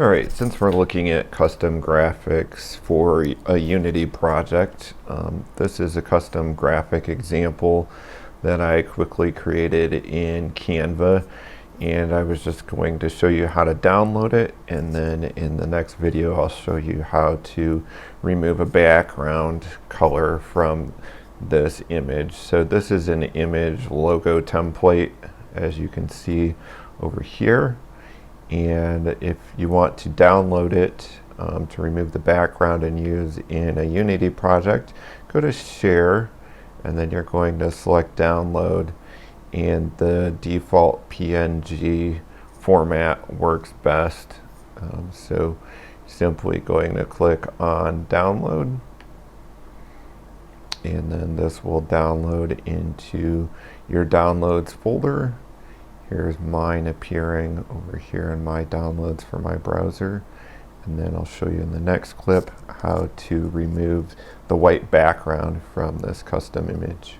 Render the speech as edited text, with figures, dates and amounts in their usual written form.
Alright, since we're looking at custom graphics for a Unity project, this is a custom graphic example that I quickly created in Canva, and I was just going to show you how to download it, and then in the next video I'll show you how to remove a background color from this image. So this is an image logo template, as you can see over here. And if you want to download it to remove the background and use in a Unity project, go to Share, and then you're going to select Download, and the default PNG format works best. So simply going to click on Download, and then this will download into your Downloads folder. Here's mine appearing over here in my downloads for my browser. And then I'll show you in the next clip how to remove the white background from this custom image.